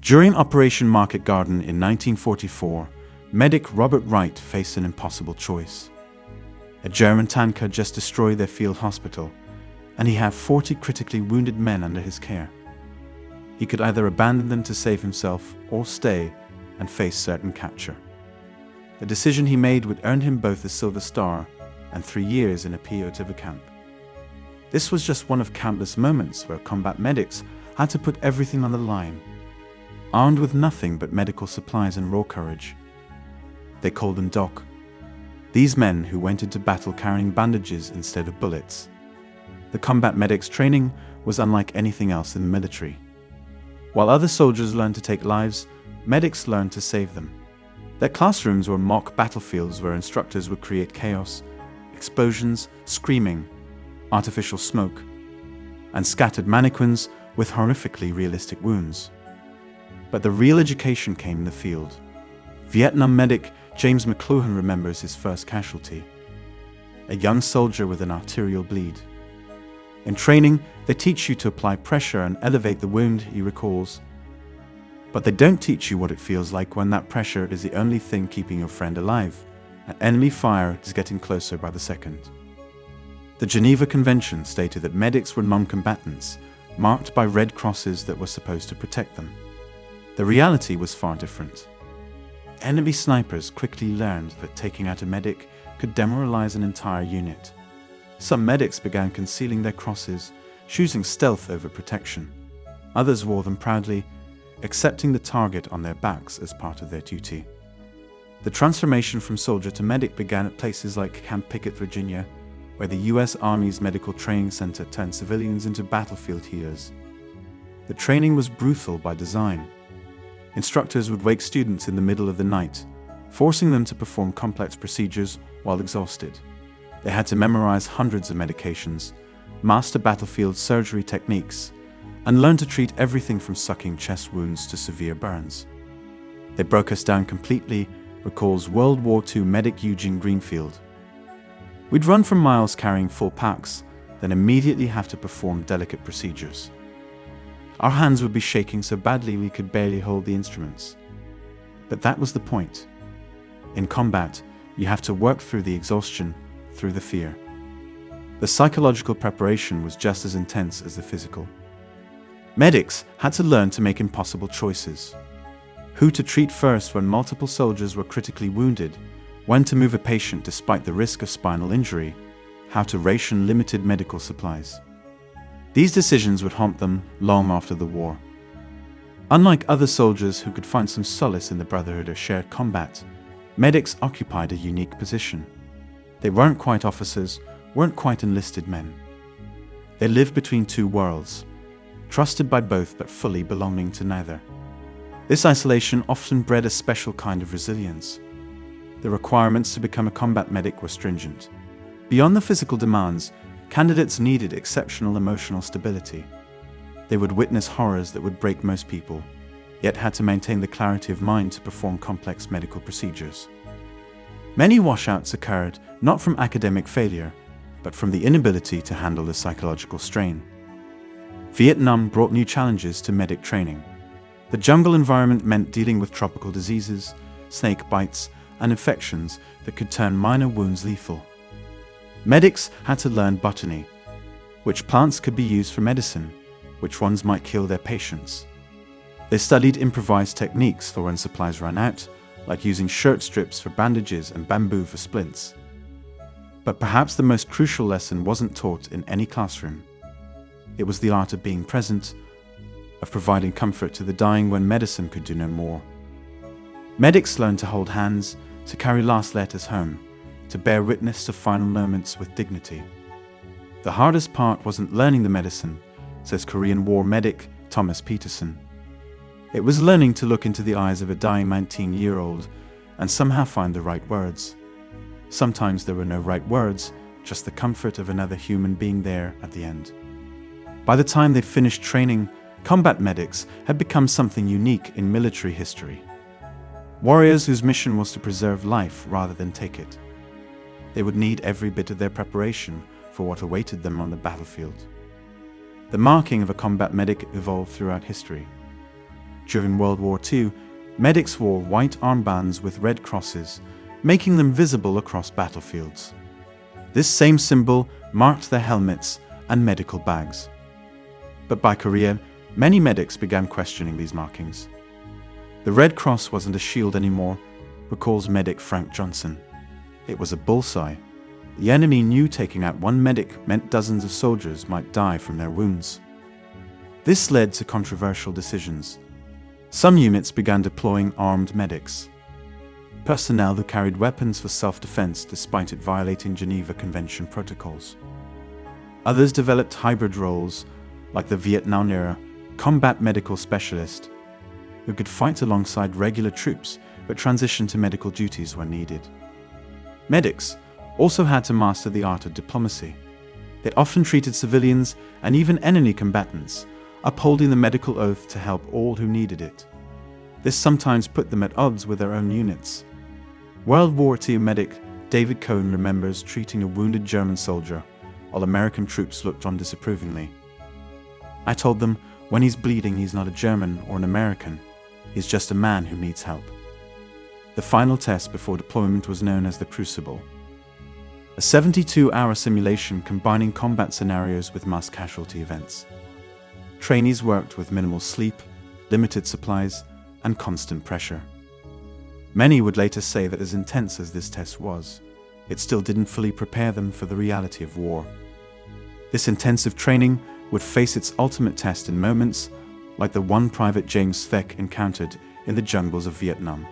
During Operation Market Garden in 1944, medic Robert Wright faced an impossible choice. A German tanker just destroyed their field hospital, and he had 40 critically wounded men under his care. He could either abandon them to save himself or stay and face certain capture. The decision he made would earn him both the Silver Star and 3 years in a POW camp. This was just one of countless moments where combat medics had to put everything on the line, armed with nothing but medical supplies and raw courage. They called them Doc. These men who went into battle carrying bandages instead of bullets. The combat medics' training was unlike anything else in the military. While other soldiers learned to take lives, medics learned to save them. Their classrooms were mock battlefields where instructors would create chaos, explosions, screaming, artificial smoke, and scattered mannequins with horrifically realistic wounds. But the real education came in the field. Vietnam medic James McLuhan remembers his first casualty, a young soldier with an arterial bleed. In training, they teach you to apply pressure and elevate the wound, he recalls. But they don't teach you what it feels like when that pressure is the only thing keeping your friend alive, and enemy fire is getting closer by the second. The Geneva Convention stated that medics were non-combatants, marked by red crosses that were supposed to protect them. The reality was far different. Enemy snipers quickly learned that taking out a medic could demoralize an entire unit. Some medics began concealing their crosses, choosing stealth over protection. Others wore them proudly, accepting the target on their backs as part of their duty. The transformation from soldier to medic began at places like Camp Pickett, Virginia, where the U.S. Army's Medical Training Center turned civilians into battlefield healers. The training was brutal by design. Instructors would wake students in the middle of the night, forcing them to perform complex procedures while exhausted. They had to memorize hundreds of medications, master battlefield surgery techniques, and learn to treat everything from sucking chest wounds to severe burns. They broke us down completely, recalls World War II medic Eugene Greenfield. We'd run for miles carrying full packs, then immediately have to perform delicate procedures. Our hands would be shaking so badly we could barely hold the instruments. But that was the point. In combat, you have to work through the exhaustion, through the fear. The psychological preparation was just as intense as the physical. Medics had to learn to make impossible choices. Who to treat first when multiple soldiers were critically wounded, when to move a patient despite the risk of spinal injury, how to ration limited medical supplies. These decisions would haunt them long after the war. Unlike other soldiers who could find some solace in the brotherhood of shared combat, medics occupied a unique position. They weren't quite officers, weren't quite enlisted men. They lived between two worlds, trusted by both but fully belonging to neither. This isolation often bred a special kind of resilience. The requirements to become a combat medic were stringent. Beyond the physical demands, candidates needed exceptional emotional stability. They would witness horrors that would break most people, yet had to maintain the clarity of mind to perform complex medical procedures. Many washouts occurred not from academic failure, but from the inability to handle the psychological strain. Vietnam brought new challenges to medic training. The jungle environment meant dealing with tropical diseases, snake bites, and infections that could turn minor wounds lethal. Medics had to learn botany, which plants could be used for medicine, which ones might kill their patients. They studied improvised techniques for when supplies ran out, like using shirt strips for bandages and bamboo for splints. But perhaps the most crucial lesson wasn't taught in any classroom. It was the art of being present, of providing comfort to the dying when medicine could do no more. Medics learned to hold hands, to carry last letters home, to bear witness to final moments with dignity. The hardest part wasn't learning the medicine, says Korean War medic Thomas Peterson. It was learning to look into the eyes of a dying 19-year-old and somehow find the right words. Sometimes there were no right words, just the comfort of another human being there at the end. By the time they'd finished training, combat medics had become something unique in military history. Warriors whose mission was to preserve life rather than take it. They would need every bit of their preparation for what awaited them on the battlefield. The marking of a combat medic evolved throughout history. During World War II, medics wore white armbands with red crosses, making them visible across battlefields. This same symbol marked their helmets and medical bags. But by Korea, many medics began questioning these markings. The Red Cross wasn't a shield anymore, recalls medic Frank Johnson. It was a bullseye. The enemy knew taking out one medic meant dozens of soldiers might die from their wounds. This led to controversial decisions. Some units began deploying armed medics, personnel who carried weapons for self-defense despite it violating Geneva Convention protocols. Others developed hybrid roles, like the Vietnam-era combat medical specialist, who could fight alongside regular troops but transition to medical duties when needed. Medics also had to master the art of diplomacy. They often treated civilians and even enemy combatants, upholding the medical oath to help all who needed it. This sometimes put them at odds with their own units. World War II medic David Cohn remembers treating a wounded German soldier while American troops looked on disapprovingly. I told them, when he's bleeding, he's not a German or an American. He's just a man who needs help. The final test before deployment was known as the Crucible, a 72-hour simulation combining combat scenarios with mass casualty events. Trainees worked with minimal sleep, limited supplies, and constant pressure. Many would later say that as intense as this test was, it still didn't fully prepare them for the reality of war. This intensive training would face its ultimate test in moments like the one Private James Sveck encountered in the jungles of Vietnam.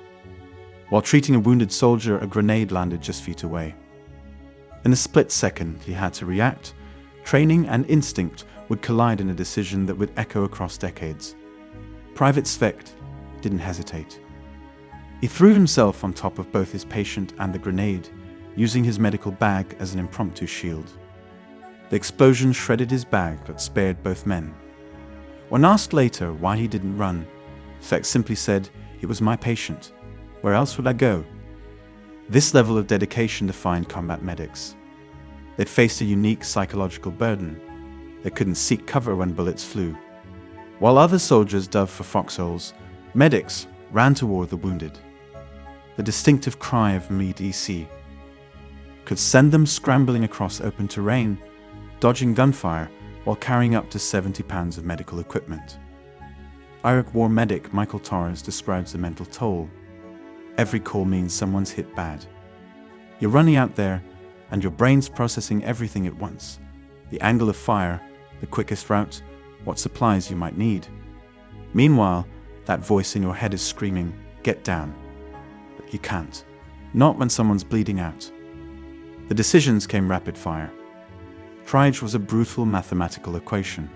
While treating a wounded soldier, a grenade landed just feet away. In a split second, he had to react. Training and instinct would collide in a decision that would echo across decades. Private Sveck didn't hesitate. He threw himself on top of both his patient and the grenade, using his medical bag as an impromptu shield. The explosion shredded his bag but spared both men. When asked later why he didn't run, Sveck simply said, "He was my patient. Where else would I go?" This level of dedication defined combat medics. They'd faced a unique psychological burden. They couldn't seek cover when bullets flew. While other soldiers dove for foxholes, medics ran toward the wounded. The distinctive cry of MEDC could send them scrambling across open terrain, dodging gunfire while carrying up to 70 pounds of medical equipment. Iraq War medic Michael Torres describes the mental toll. Every call means someone's hit bad. You're running out there and your brain's processing everything at once. The angle of fire, the quickest route, what supplies you might need. Meanwhile, that voice in your head is screaming, "Get down." But you can't. Not when someone's bleeding out. The decisions came rapid fire. Triage was a brutal mathematical equation.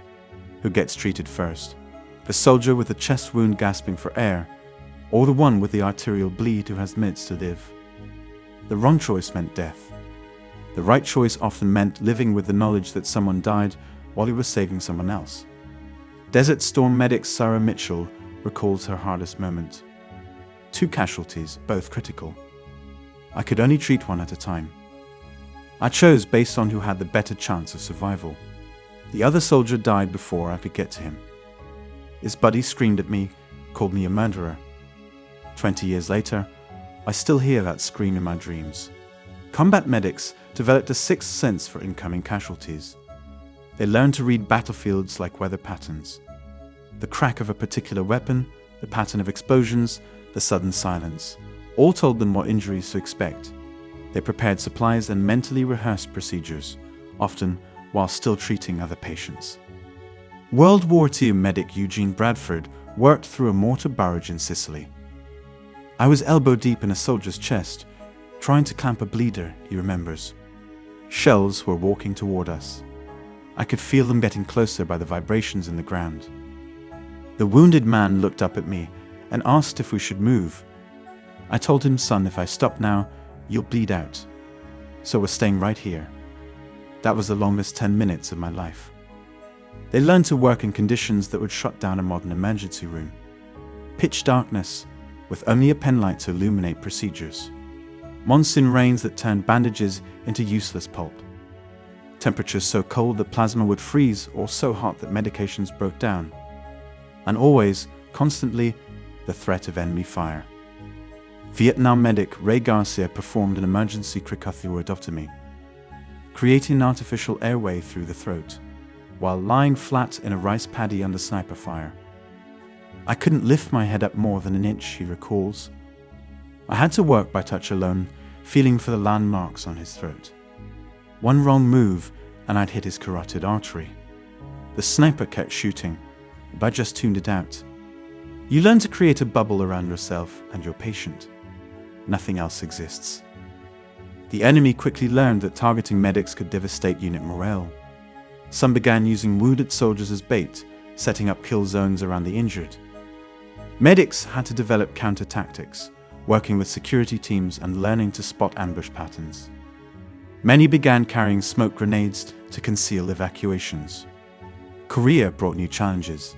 Who gets treated first? The soldier with a chest wound gasping for air, or the one with the arterial bleed who has minutes to live? The wrong choice meant death. The right choice often meant living with the knowledge that someone died while he was saving someone else. Desert Storm medic Sarah Mitchell recalls her hardest moment. 2 casualties, both critical. I could only treat one at a time. I chose based on who had the better chance of survival. The other soldier died before I could get to him. His buddy screamed at me, called me a murderer. 20 years later, I still hear that scream in my dreams. Combat medics developed a sixth sense for incoming casualties. They learned to read battlefields like weather patterns. The crack of a particular weapon, the pattern of explosions, the sudden silence, all told them what injuries to expect. They prepared supplies and mentally rehearsed procedures, often while still treating other patients. World War II medic Eugene Bradford worked through a mortar barrage in Sicily. I was elbow deep in a soldier's chest, trying to clamp a bleeder, he remembers. Shells were walking toward us. I could feel them getting closer by the vibrations in the ground. The wounded man looked up at me and asked if we should move. I told him, "Son, if I stop now, you'll bleed out. So we're staying right here." That was the longest 10 minutes of my life. They learned to work in conditions that would shut down a modern emergency room. Pitch darkness, with only a penlight to illuminate procedures. Monsoon rains that turned bandages into useless pulp. Temperatures so cold that plasma would freeze or so hot that medications broke down. And always constantly the threat of enemy fire. Vietnam medic Ray Garcia performed an emergency cricothyroidotomy, creating an artificial airway through the throat, while lying flat in a rice paddy under sniper fire. "I couldn't lift my head up more than an inch," he recalls. "I had to work by touch alone, feeling for the landmarks on his throat. One wrong move and I'd hit his carotid artery. The sniper kept shooting, but I just tuned it out." You learn to create a bubble around yourself and your patient. Nothing else exists. The enemy quickly learned that targeting medics could devastate unit morale. Some began using wounded soldiers as bait, setting up kill zones around the injured. Medics had to develop counter-tactics, working with security teams and learning to spot ambush patterns. Many began carrying smoke grenades to conceal evacuations. Korea brought new challenges.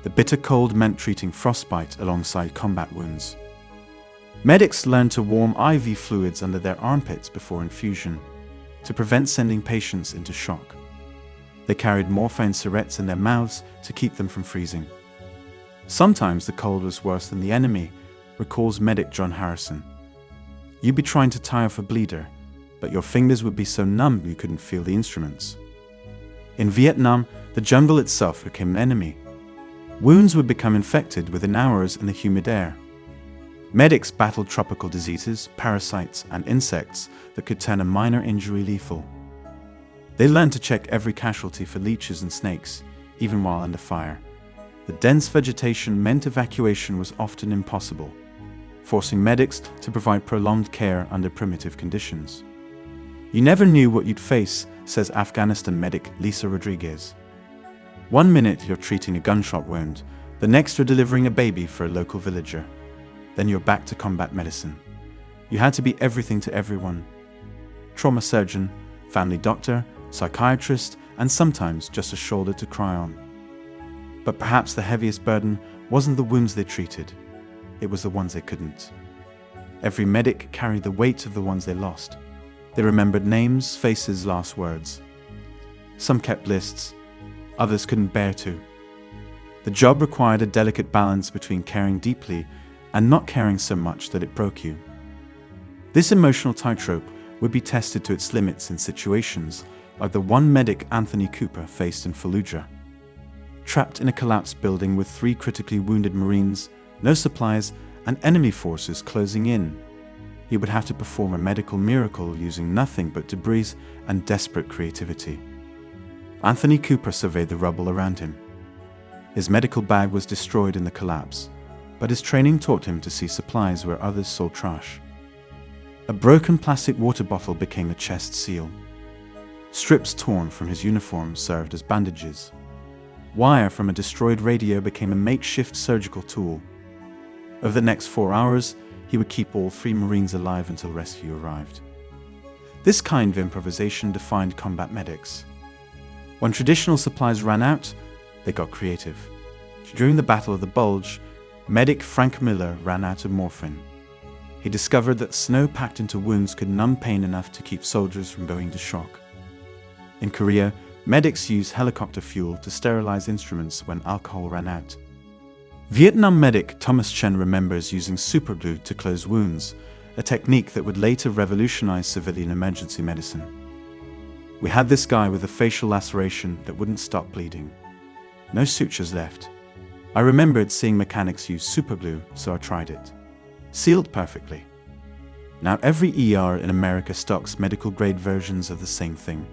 The bitter cold meant treating frostbite alongside combat wounds. Medics learned to warm IV fluids under their armpits before infusion, to prevent sending patients into shock. They carried morphine syrettes in their mouths to keep them from freezing. "Sometimes the cold was worse than the enemy," recalls medic John Harrison. "You'd be trying to tie off a bleeder, but your fingers would be so numb you couldn't feel the instruments." In Vietnam, the jungle itself became an enemy. Wounds would become infected within hours in the humid air. Medics battled tropical diseases, parasites, and insects that could turn a minor injury lethal. They learned to check every casualty for leeches and snakes, even while under fire. The dense vegetation meant evacuation was often impossible, forcing medics to provide prolonged care under primitive conditions. "You never knew what you'd face," says Afghanistan medic Lisa Rodriguez. "One minute you're treating a gunshot wound, the next you're delivering a baby for a local villager. Then you're back to combat medicine. You had to be everything to everyone. Trauma surgeon, family doctor, psychiatrist, and sometimes just a shoulder to cry on." But perhaps the heaviest burden wasn't the wounds they treated, it was the ones they couldn't. Every medic carried the weight of the ones they lost. They remembered names, faces, last words. Some kept lists, others couldn't bear to. The job required a delicate balance between caring deeply and not caring so much that it broke you. This emotional tightrope would be tested to its limits in situations like the one medic Anthony Cooper faced in Fallujah. Trapped in a collapsed building with 3 critically wounded Marines, no supplies, and enemy forces closing in, he would have to perform a medical miracle using nothing but debris and desperate creativity. Anthony Cooper surveyed the rubble around him. His medical bag was destroyed in the collapse, but his training taught him to see supplies where others saw trash. A broken plastic water bottle became a chest seal. Strips torn from his uniform served as bandages. Wire from a destroyed radio became a makeshift surgical tool. Over the next 4 hours, he would keep all 3 Marines alive until rescue arrived. This kind of improvisation defined combat medics. When traditional supplies ran out, they got creative. During the Battle of the Bulge, medic Frank Miller ran out of morphine. He discovered that snow packed into wounds could numb pain enough to keep soldiers from going into shock. In Korea, medics used helicopter fuel to sterilize instruments when alcohol ran out. Vietnam medic Thomas Chen remembers using superglue to close wounds, a technique that would later revolutionize civilian emergency medicine. "We had this guy with a facial laceration that wouldn't stop bleeding. No sutures left. I remembered seeing mechanics use superglue, so I tried it. Sealed perfectly." Now every ER in America stocks medical-grade versions of the same thing.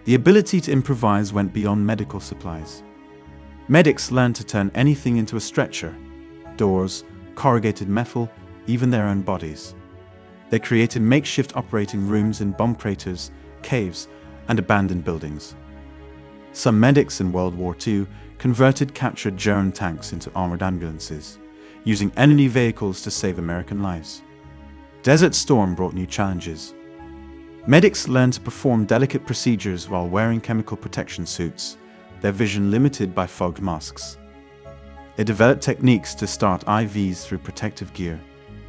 The ability to improvise went beyond medical supplies. Medics learned to turn anything into a stretcher: doors, corrugated metal, even their own bodies. They created makeshift operating rooms in bomb craters, caves, and abandoned buildings. Some medics in World War II converted captured German tanks into armored ambulances, using enemy vehicles to save American lives. Desert Storm brought new challenges. Medics learned to perform delicate procedures while wearing chemical protection suits, their vision limited by fogged masks. They developed techniques to start IVs through protective gear,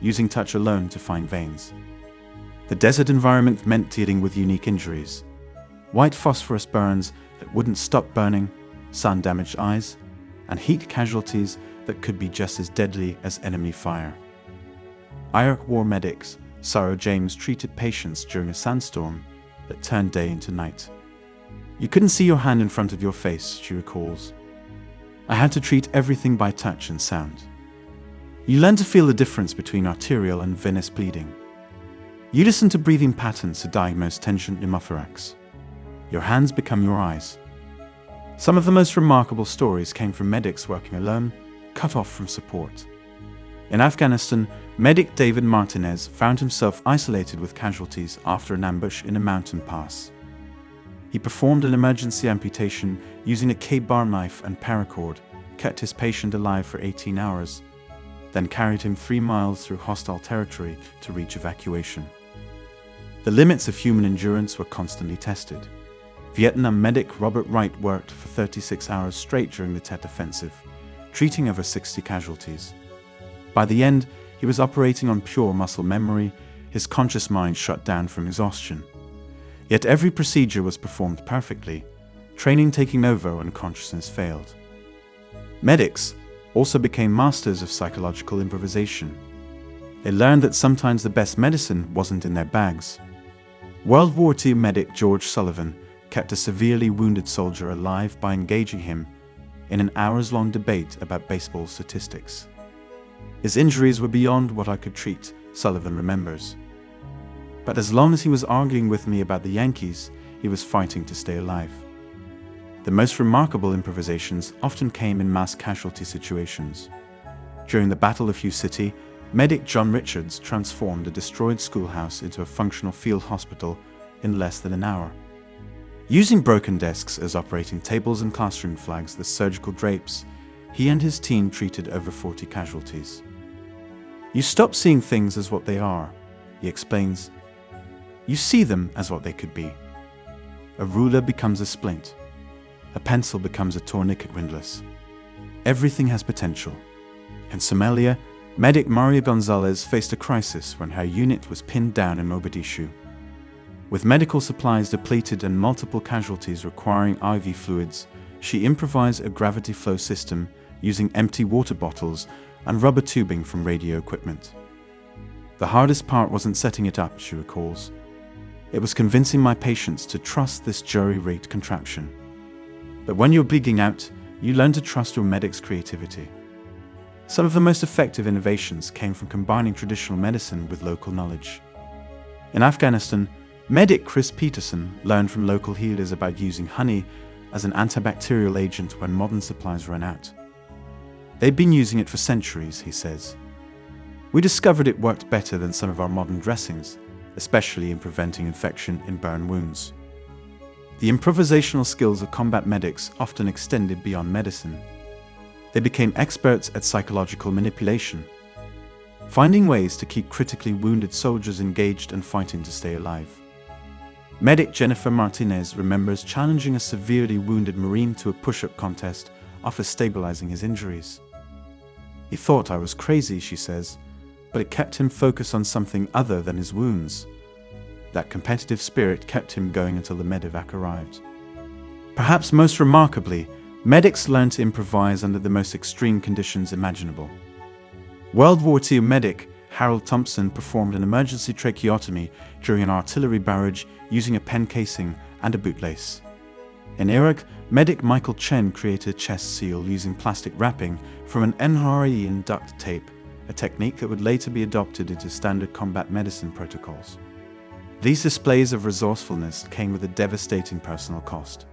using touch alone to find veins. The desert environment meant dealing with unique injuries: white phosphorus burns that wouldn't stop burning, sun-damaged eyes, and heat casualties that could be just as deadly as enemy fire. Iraq War medics Sarah James treated patients during a sandstorm that turned day into night. "You couldn't see your hand in front of your face," she recalls. "I had to treat everything by touch and sound." You learn to feel the difference between arterial and venous bleeding. You listen to breathing patterns to diagnose tension pneumothorax. Your hands become your eyes. Some of the most remarkable stories came from medics working alone, cut off from support. In Afghanistan, medic David Martinez found himself isolated with casualties after an ambush in a mountain pass. He performed an emergency amputation using a K-bar knife and paracord, kept his patient alive for 18 hours, then carried him 3 miles through hostile territory to reach evacuation. The limits of human endurance were constantly tested. Vietnam medic Robert Wright worked for 36 hours straight during the Tet Offensive, treating over 60 casualties. By the end, he was operating on pure muscle memory, his conscious mind shut down from exhaustion. Yet every procedure was performed perfectly, training taking over when consciousness failed. Medics also became masters of psychological improvisation. They learned that sometimes the best medicine wasn't in their bags. World War II medic George Sullivan kept a severely wounded soldier alive by engaging him in an hours-long debate about baseball statistics. "His injuries were beyond what I could treat," Sullivan remembers. "But as long as he was arguing with me about the Yankees, he was fighting to stay alive." The most remarkable improvisations often came in mass casualty situations. During the Battle of Hugh City, medic John Richards transformed a destroyed schoolhouse into a functional field hospital in less than an hour. Using broken desks as operating tables and classroom flags as surgical drapes, he and his team treated over 40 casualties. "You stop seeing things as what they are," he explains. "You see them as what they could be. A ruler becomes a splint. A pencil becomes a tourniquet windlass. Everything has potential." In Somalia, medic Maria Gonzalez faced a crisis when her unit was pinned down in Mogadishu. With medical supplies depleted and multiple casualties requiring IV fluids, she improvised a gravity flow system using empty water bottles and rubber tubing from radio equipment. "The hardest part wasn't setting it up," she recalls. "It was convincing my patients to trust this jury-rigged contraption." But when you're bleeding out, you learn to trust your medic's creativity. Some of the most effective innovations came from combining traditional medicine with local knowledge. In Afghanistan, medic Chris Peterson learned from local healers about using honey as an antibacterial agent when modern supplies ran out. "They'd been using it for centuries," he says. "We discovered it worked better than some of our modern dressings, especially in preventing infection in burn wounds." The improvisational skills of combat medics often extended beyond medicine. They became experts at psychological manipulation, finding ways to keep critically wounded soldiers engaged and fighting to stay alive. Medic Jennifer Martinez remembers challenging a severely wounded Marine to a push-up contest after stabilizing his injuries. "He thought I was crazy," she says, but it kept him focused on something other than his wounds. That competitive spirit kept him going until the medevac arrived. Perhaps most remarkably, medics learned to improvise under the most extreme conditions imaginable. World War II medic Harold Thompson performed an emergency tracheotomy during an artillery barrage using a pen casing and a bootlace. In Iraq, medic Michael Chen created a chest seal using plastic wrapping from an NRE and duct tape, a technique that would later be adopted into standard combat medicine protocols. These displays of resourcefulness came with a devastating personal cost.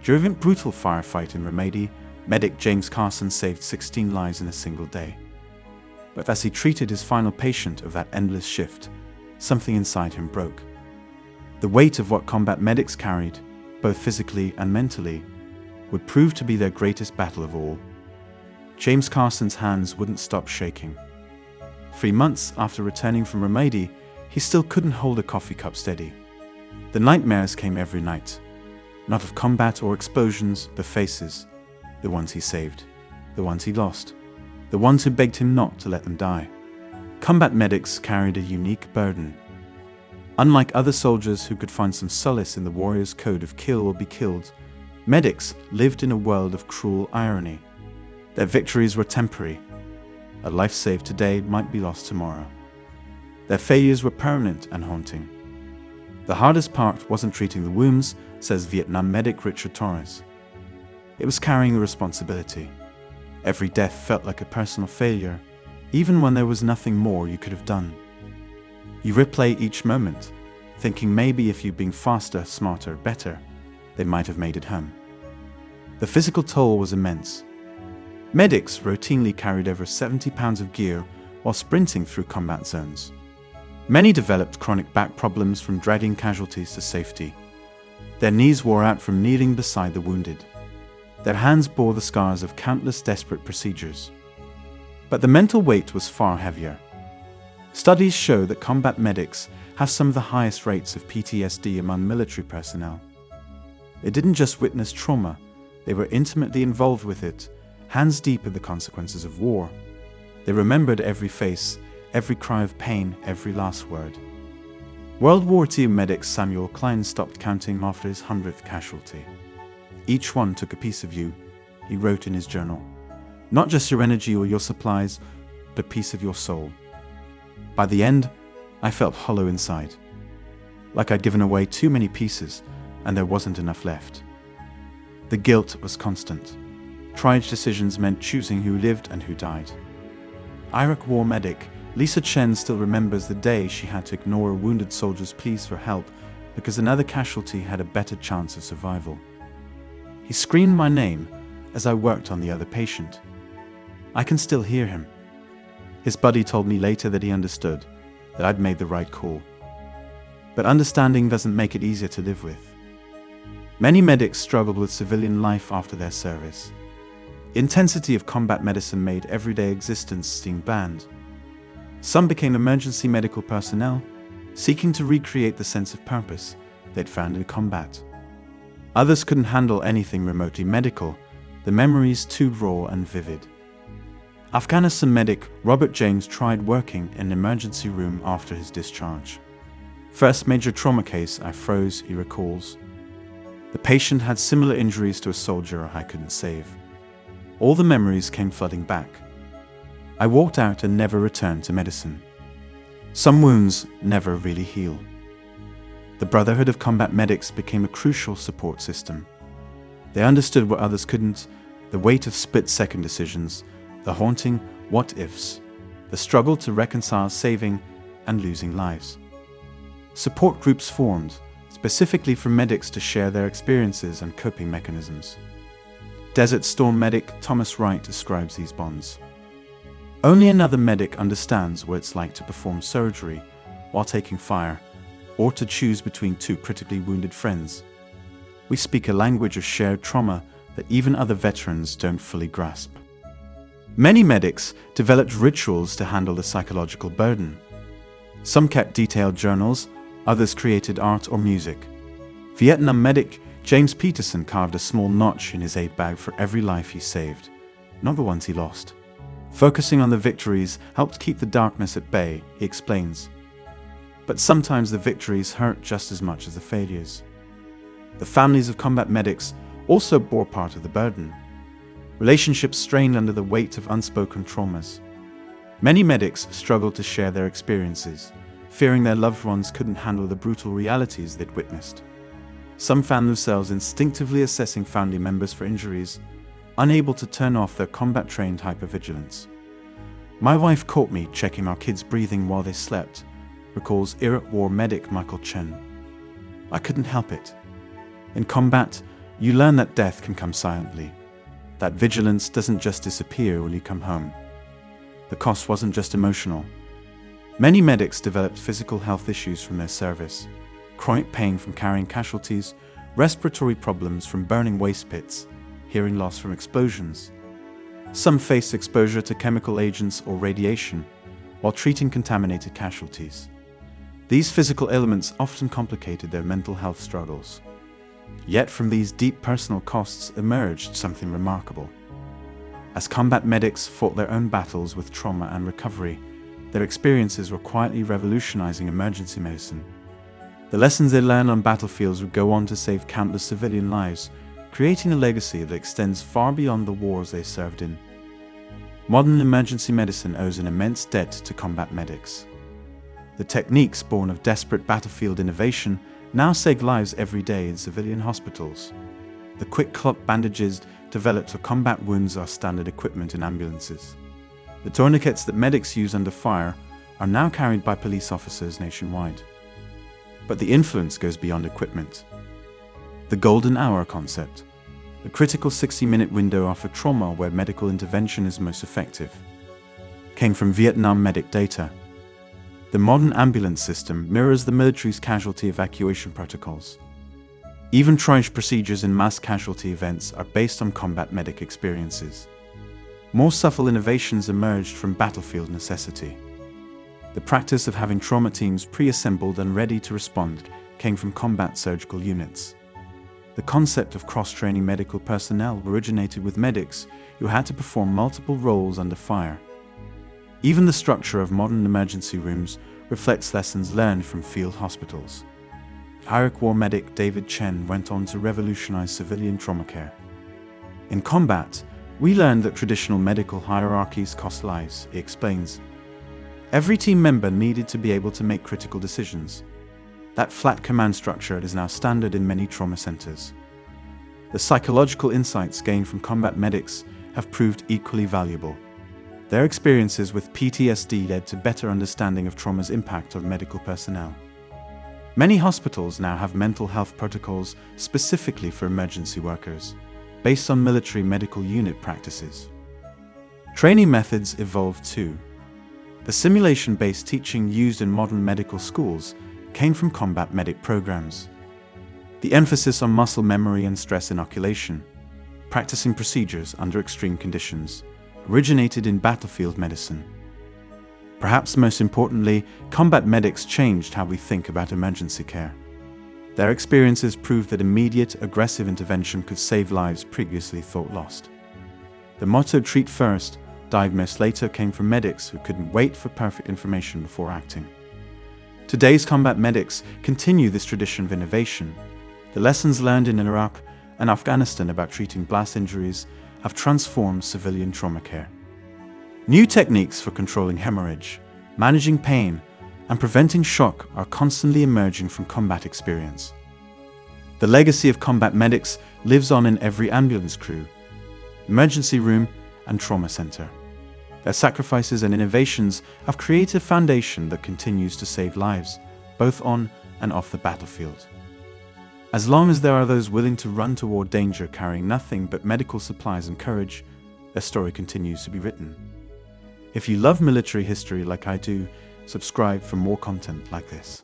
During a brutal firefight in Ramadi, medic James Carson saved 16 lives in a single day. But as he treated his final patient of that endless shift, something inside him broke. The weight of what combat medics carried, both physically and mentally, would prove to be their greatest battle of all. James Carson's hands wouldn't stop shaking. 3 months after returning from Ramadi, he still couldn't hold a coffee cup steady. The nightmares came every night. Not of combat or explosions, but faces. The ones he saved. The ones he lost. The ones who begged him not to let them die. Combat medics carried a unique burden. Unlike other soldiers who could find some solace in the warrior's code of kill or be killed, medics lived in a world of cruel irony. Their victories were temporary. A life saved today might be lost tomorrow. Their failures were permanent and haunting. The hardest part wasn't treating the wounds, says Vietnam medic Richard Torres. It was carrying the responsibility. Every death felt like a personal failure, even when there was nothing more you could have done. You replay each moment, thinking maybe if you'd been faster, smarter, better, they might have made it home. The physical toll was immense. Medics routinely carried over 70 pounds of gear while sprinting through combat zones. Many developed chronic back problems from dragging casualties to safety. Their knees wore out from kneeling beside the wounded. Their hands bore the scars of countless desperate procedures. But the mental weight was far heavier. Studies show that combat medics have some of the highest rates of PTSD among military personnel. They didn't just witness trauma, they were intimately involved with it, hands deep in the consequences of war. They remembered every face, every cry of pain, every last word. World War II medic Samuel Klein stopped counting after his 100th casualty. Each one took a piece of you, he wrote in his journal. Not just your energy or your supplies, but a piece of your soul. By the end, I felt hollow inside, like I'd given away too many pieces and there wasn't enough left. The guilt was constant. Triage decisions meant choosing who lived and who died. Iraq war medic Lisa Chen still remembers the day she had to ignore a wounded soldier's pleas for help because another casualty had a better chance of survival. He screamed my name as I worked on the other patient. I can still hear him. His buddy told me later that he understood, that I'd made the right call. But understanding doesn't make it easier to live with. Many medics struggled with civilian life after their service. Intensity of combat medicine made everyday existence seem bland. Some became emergency medical personnel, seeking to recreate the sense of purpose they'd found in combat. Others couldn't handle anything remotely medical, the memories too raw and vivid. Afghanistan medic Robert James tried working in an emergency room after his discharge. First major trauma case, I froze, he recalls. The patient had similar injuries to a soldier I couldn't save. All the memories came flooding back. I walked out and never returned to medicine. Some wounds never really heal. The Brotherhood of Combat Medics became a crucial support system. They understood what others couldn't, the weight of split-second decisions, the haunting what-ifs, the struggle to reconcile saving and losing lives. Support groups formed, specifically for medics to share their experiences and coping mechanisms. Desert Storm medic Thomas Wright describes these bonds. Only another medic understands what it's like to perform surgery while taking fire, or to choose between two critically wounded friends. We speak a language of shared trauma that even other veterans don't fully grasp. Many medics developed rituals to handle the psychological burden. Some kept detailed journals, others created art or music. Vietnam medic James Peterson carved a small notch in his aid bag for every life he saved, not the ones he lost. Focusing on the victories helped keep the darkness at bay, he explains. But sometimes the victories hurt just as much as the failures. The families of combat medics also bore part of the burden. Relationships strained under the weight of unspoken traumas. Many medics struggled to share their experiences, fearing their loved ones couldn't handle the brutal realities they'd witnessed. Some found themselves instinctively assessing family members for injuries, unable to turn off their combat-trained hypervigilance. My wife caught me checking our kids' breathing while they slept, recalls Iraq war medic Michael Chen. I couldn't help it. In combat, you learn that death can come silently. That vigilance doesn't just disappear when you come home. The cost wasn't just emotional. Many medics developed physical health issues from their service, chronic pain from carrying casualties, respiratory problems from burning waste pits, hearing loss from explosions. Some faced exposure to chemical agents or radiation while treating contaminated casualties. These physical ailments often complicated their mental health struggles. Yet from these deep personal costs emerged something remarkable. As combat medics fought their own battles with trauma and recovery, their experiences were quietly revolutionizing emergency medicine. The lessons they learned on battlefields would go on to save countless civilian lives, creating a legacy that extends far beyond the wars they served in. Modern emergency medicine owes an immense debt to combat medics. The techniques born of desperate battlefield innovation now save lives every day in civilian hospitals. The quick clot bandages developed for combat wounds are standard equipment in ambulances. The tourniquets that medics use under fire are now carried by police officers nationwide. But the influence goes beyond equipment. The golden hour concept, the critical 60-minute window after trauma where medical intervention is most effective, came from Vietnam medic data. The modern ambulance system mirrors the military's casualty evacuation protocols. Even triage procedures in mass casualty events are based on combat medic experiences. More subtle innovations emerged from battlefield necessity. The practice of having trauma teams pre-assembled and ready to respond came from combat surgical units. The concept of cross-training medical personnel originated with medics who had to perform multiple roles under fire. Even the structure of modern emergency rooms reflects lessons learned from field hospitals. Iraq War medic David Chen went on to revolutionize civilian trauma care. In combat, we learned that traditional medical hierarchies cost lives, he explains. Every team member needed to be able to make critical decisions. That flat command structure is now standard in many trauma centers. The psychological insights gained from combat medics have proved equally valuable. Their experiences with PTSD led to better understanding of trauma's impact on medical personnel. Many hospitals now have mental health protocols specifically for emergency workers, based on military medical unit practices. Training methods evolved too. The simulation-based teaching used in modern medical schools came from combat medic programs. The emphasis on muscle memory and stress inoculation, practicing procedures under extreme conditions, originated in battlefield medicine. Perhaps most importantly, combat medics changed how we think about emergency care. Their experiences proved that immediate, aggressive intervention could save lives previously thought lost. The motto "treat first, diagnose later" came from medics who couldn't wait for perfect information before acting. Today's combat medics continue this tradition of innovation. The lessons learned in Iraq and Afghanistan about treating blast injuries have transformed civilian trauma care. New techniques for controlling hemorrhage, managing pain, and preventing shock are constantly emerging from combat experience. The legacy of combat medics lives on in every ambulance crew, emergency room, and trauma center. Their sacrifices and innovations have created a foundation that continues to save lives, both on and off the battlefield. As long as there are those willing to run toward danger carrying nothing but medical supplies and courage, their story continues to be written. If you love military history like I do, subscribe for more content like this.